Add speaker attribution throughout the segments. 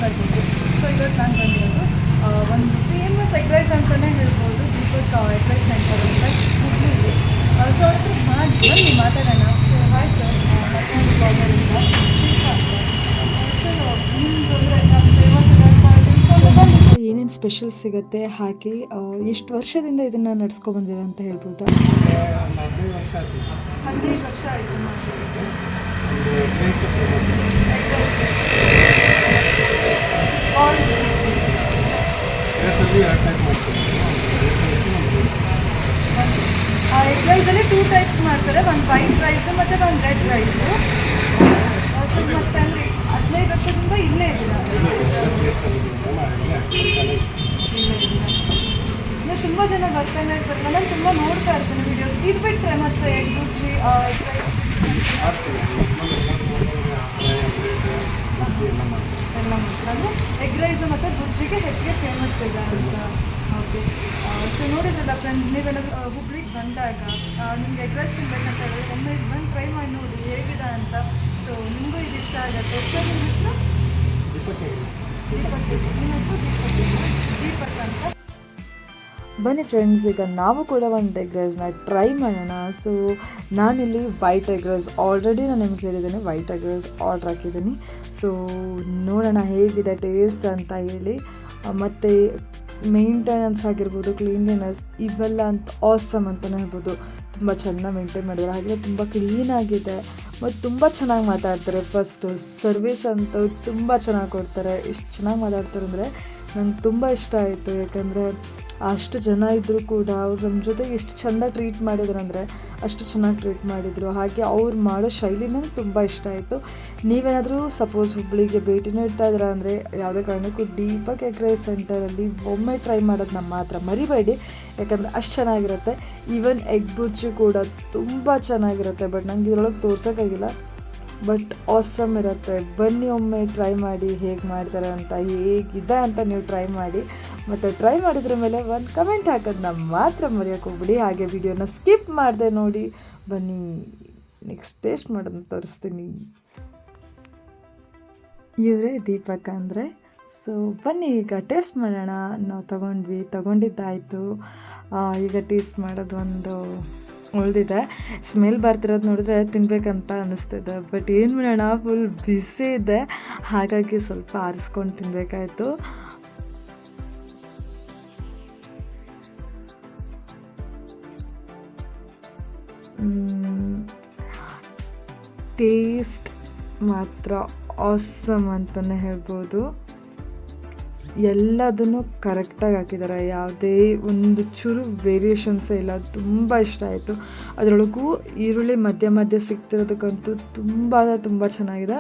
Speaker 1: ಮಾತಾಡ್ಬೋದು. ಸೊ ಇವತ್ತು ನಾನು ಬಂದಿರೋದು ಒಂದು ಫೇಮಸ್ ಎಗ್ ರೈಸ್ ಅಂತಲೇ ಹೇಳ್ಬೋದು, ದೀಪಕ್ ಎಗ್ ರೈಸ್ ಸೆಂಟರ್ ಅಂತ ಹುಬ್ಳಿಲಿ. ಸೊ ಅವ್ರ ಹತ್ರ ಬನ್ನಿ ಮಾತಾಡೋಣ. ಸೊ ಹಾಯ್ ಸರ್, ಮತ್ತೊಂದು ಕಾಲರಿಂದ ಸರ್ ನಿಮ್ಮದು ನಾನು ಫೇಮಸ್ ಏನೇನು ಸ್ಪೆಷಲ್ ಸಿಗುತ್ತೆ, ಹಾಗೆ ಎಷ್ಟು ವರ್ಷದಿಂದ ಇದನ್ನು ನಡ್ಸ್ಕೊಬಂದಿರ ಅಂತ ಹೇಳ್ಬೋದಾ? 15 ವರ್ಷ ಆಯಿತು ಎಗ್ ರೈಸಲ್ಲಿ 2 ಟೈಪ್ಸ್ ಮಾಡ್ತಾರೆ, ಒಂದು ವೈಟ್ ರೈಸು ಮತ್ತು ಒಂದು ರೆಡ್ ರೈಸು. ಸೊ ಮತ್ತು ಅಂದರೆ 15 ವರ್ಷದಿಂದ ಇಲ್ಲೇ ಇದ್ದೀರಾ? ಅಂದರೆ ತುಂಬ ಜನ ಬರ್ತಾನೆ ಇರ್ತಾರೆ, ನಾನು ತುಂಬ ನೋಡ್ತಾ ಇರ್ತೀನಿ ವೀಡಿಯೋಸ್. ಇದು ಬಿಟ್ಟರೆ ಮತ್ತು ಎಗ್ ಬುರ್ಜಿ, ಎಗ್ ರೈಸ್ ಎಲ್ಲ ಮಾಡ್ತಾರೆ. ಅಂದರೆ ಎಗ್ ರೈಸು ಮತ್ತು ಬುರ್ಜಿಗೆ ಹೆಚ್ಚಿಗೆ ಫೇಮಸ್ ಇದೆ ಅಂತ. ಓಕೆ, ಸೊ ನೋಡಿದ್ರಲ್ಲ ಫ್ರೆಂಡ್ಸ್, ನೀವೇನಾದರೂ ಹುಬ್ಳಿಗೆ ಬಂದಾಗ ನಿಮ್ಗೆ ಎಗ್ ರೈಸ್ ತಿನ್ಬೇಕಂತ ಹೇಳಿದ್ರೆ ಒಮ್ಮೆ ಬಂದು ಟ್ರೈ ಮಾಡಿ ನೋಡಿ ಹೇಗಿದೆ ಅಂತ. ಸೊ ನಿಮಗೂ ಇದು ಇಷ್ಟ ಆಗುತ್ತೆ. ಸರ್ ನಿಮ್ಮ ಹೆಸರು? ನಿಮ್ಮ ಹೆಸರು ದೀಪಕ್ ಅಂತ. ಬನ್ನಿ ಫ್ರೆಂಡ್ಸ್, ಈಗ ನಾವು ಕೂಡ ಒಂದು ಎಗ್ ರೈಸ್ನ ಟ್ರೈ ಮಾಡೋಣ. ಸೊ ನಾನಿಲ್ಲಿ ವೈಟ್ ಎಗ್ ರೈಸ್ ಆಲ್ರೆಡಿ ನಾನು ನಿಮ್ಗೆ ಹೇಳಿದ್ದೀನಿ, ವೈಟ್ ಎಗ್ ರೈಸ್ ಆರ್ಡ್ರ್ ಹಾಕಿದ್ದೀನಿ. ಸೊ ನೋಡೋಣ ಹೇಗಿದೆ ಟೇಸ್ಟ್ ಅಂತ ಹೇಳಿ. ಮತ್ತು ಮೇಂಟೆನೆನ್ಸ್ ಆಗಿರ್ಬೋದು, ಕ್ಲೀನ್ಲಿನೆಸ್ ಇವೆಲ್ಲ ಅಂತ ಆಸಮ್ ಅಂತಲೇ ಹೇಳ್ಬೋದು. ತುಂಬ ಚೆನ್ನಾಗಿ ಮೇಂಟೈನ್ ಮಾಡಿದ್ದಾರೆ, ಹಾಗೆ ತುಂಬ ಕ್ಲೀನಾಗಿದೆ ಮತ್ತು ತುಂಬ ಚೆನ್ನಾಗಿ ಮಾತಾಡ್ತಾರೆ. ಫಸ್ಟು ಸರ್ವಿಸ್ ಅಂತೂ ತುಂಬ ಚೆನ್ನಾಗಿ ಕೊಡ್ತಾರೆ. ಎಷ್ಟು ಚೆನ್ನಾಗಿ ಮಾತಾಡ್ತಾರೆ ಅಂದರೆ ನಂಗೆ ತುಂಬ ಇಷ್ಟ ಆಯಿತು. ಯಾಕಂದರೆ ಅಷ್ಟು ಜನ ಇದ್ದರೂ ಕೂಡ ಅವ್ರು ನಮ್ಮ ಜೊತೆಗೆ ಎಷ್ಟು ಚೆಂದ ಟ್ರೀಟ್ ಮಾಡಿದ್ರು ಅಂದರೆ ಅಷ್ಟು ಚೆನ್ನಾಗಿ ಟ್ರೀಟ್ ಮಾಡಿದರು. ಹಾಗೆ ಅವ್ರು ಮಾಡೋ ಶೈಲಿ ನಂಗೆ ತುಂಬ ಇಷ್ಟ ಆಯಿತು. ನೀವೇನಾದರೂ ಸಪೋಸ್ ಹುಬ್ಳಿಗೆ ಭೇಟಿ ನೀಡ್ತಾ ಇದ್ದೀರಾ ಅಂದರೆ ಯಾವುದೇ ಕಾರಣಕ್ಕೂ ದೀಪಕ್ ಎಗ್ ರೈಸ್ ಸೆಂಟರಲ್ಲಿ ಒಮ್ಮೆ ಟ್ರೈ ಮಾಡೋದು ನಮ್ಮ ಮಾತ್ರ ಮರಿಬೇಡಿ, ಯಾಕಂದರೆ ಅಷ್ಟು ಚೆನ್ನಾಗಿರುತ್ತೆ. ಈವನ್ ಎಗ್ ಬುರ್ಜಿ ಕೂಡ ತುಂಬ ಚೆನ್ನಾಗಿರುತ್ತೆ, ಬಟ್ ನಂಗೆ ಇದರೊಳಗೆ ತೋರ್ಸೋಕ್ಕಾಗಿಲ್ಲ. ಬಟ್ ಆಸಮ್ ಇರುತ್ತೆ. ಬನ್ನಿ ಒಮ್ಮೆ ಟ್ರೈ ಮಾಡಿ ಹೇಗೆ ಮಾಡ್ತಾರೆ ಅಂತ, ಹೇಗಿದೆ ಅಂತ ನೀವು ಟ್ರೈ ಮಾಡಿ. ಮತ್ತು ಟ್ರೈ ಮಾಡಿದ್ರ ಮೇಲೆ ಒಂದು ಕಮೆಂಟ್ ಹಾಕೋದನ್ನ ಮಾತ್ರ ಮರೆಯೋಕ್ಕೆ ಹೋಗ್ಬಿಡಿ. ಹಾಗೆ ವಿಡಿಯೋನ ಸ್ಕಿಪ್ ಮಾಡಿದೆ ನೋಡಿ. ಬನ್ನಿ ನೆಕ್ಸ್ಟ್ ಟೇಸ್ಟ್ ಮಾಡೋದನ್ನ ತೋರಿಸ್ತೀನಿ. ಇವರೇ ದೀಪಕ್ ಅಂದರೆ. ಸೊ ಬನ್ನಿ ಈಗ ಟೇಸ್ಟ್ ಮಾಡೋಣ. ನಾವು ತಗೊಂಡಿದ್ದಾಯಿತು. ಈಗ ಟೇಸ್ಟ್ ಮಾಡೋದು ಒಂದು ಉಳಿದಿದೆ. ಸ್ಮೆಲ್ ಬರ್ತಿರೋದು ನೋಡಿದ್ರೆ ತಿನ್ನಬೇಕಂತ ಅನ್ನಿಸ್ತಿದೆ, ಬಟ್ ಏನು ಮಾಡೋಣ, ಫುಲ್ ಬಿಸಿ ಇದೆ, ಹಾಗಾಗಿ ಸ್ವಲ್ಪ ಆರಿಸ್ಕೊಂಡು ತಿನ್ನಬೇಕಾಯ್ತು. ಟೇಸ್ಟ್ ಮಾತ್ರ ಆಸಮ್ ಅಂತಲೇ ಹೇಳ್ಬೋದು. ಎಲ್ಲದನ್ನು ಕರೆಕ್ಟಾಗಿ ಹಾಕಿದ್ದಾರೆ, ಯಾವುದೇ ಒಂದು ಚೂರು ವೇರಿಯೇಷನ್ಸೇ ಇಲ್ಲ. ತುಂಬ ಇಷ್ಟ ಆಯಿತು. ಅದರೊಳಗೂ ಈರುಳ್ಳಿ ಮಧ್ಯ ಮಧ್ಯ ಸಿಗ್ತಿರೋದಕ್ಕಂತೂ ತುಂಬ ಚೆನ್ನಾಗಿದೆ.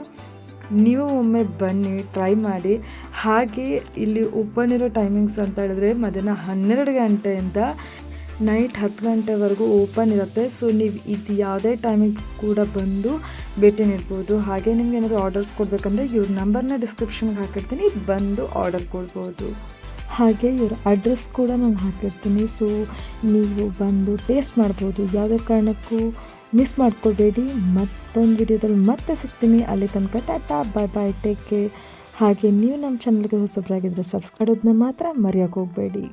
Speaker 1: ನೀವು ಒಮ್ಮೆ ಬನ್ನಿ, ಟ್ರೈ ಮಾಡಿ. ಹಾಗೆ ಇಲ್ಲಿ ಓಪನ್ ಇರೋ ಟೈಮಿಂಗ್ಸ್ ಅಂತ ಹೇಳಿದ್ರೆ ಮಧ್ಯಾಹ್ನ 12 ಗಂಟೆಯಿಂದ ನೈಟ್ 10 ಗಂಟೆವರೆಗೂ ಓಪನ್ ಇರುತ್ತೆ. ಸೊ ನೀವು ಇದು ಯಾವುದೇ ಟೈಮಿಗೆ ಕೂಡ ಬಂದು ಭೇಟಿ ನೀಡ್ಬೋದು. ಹಾಗೆ ನಿಮ್ಗೆ ಏನಾದರೂ ಆರ್ಡರ್ಸ್ ಕೊಡಬೇಕಂದ್ರೆ ಇವ್ರ ನಂಬರ್ನ ಡಿಸ್ಕ್ರಿಪ್ಷನ್ಗೆ ಹಾಕಿರ್ತೀನಿ, ಬಂದು ಆರ್ಡರ್ ಕೊಡ್ಬೋದು. ಹಾಗೆ ಇವ್ರ ಅಡ್ರೆಸ್ ಕೂಡ ನಾನು ಹಾಕಿರ್ತೀನಿ. ಸೊ ನೀವು ಬಂದು ಟೇಸ್ಟ್ ಮಾಡ್ಬೋದು. ಯಾವುದೇ ಕಾರಣಕ್ಕೂ ಮಿಸ್ ಮಾಡ್ಕೊಬೇಡಿ. ಮತ್ತೊಂದು ವಿಡಿಯೋದಲ್ಲಿ ಮತ್ತೆ ಸಿಗ್ತೀನಿ. ಅಲ್ಲಿ ತನಕ ಟಾಟಾ, ಬಾಯ್ ಬಾಯ್, ಟೇಕ್ ಕೇರ್. ಹಾಗೆ ನೀವು ನಮ್ಮ ಚಾನಲ್ಗೆ ಹೊಸಬ್ರಾಗಿದ್ದರೆ ಸಬ್ಸ್ಕ್ರೈಬ್ ಮಾಡೋದನ್ನ ಮಾತ್ರ ಮರೆಯೋಕ್ಕೆ ಹೋಗಬೇಡಿ.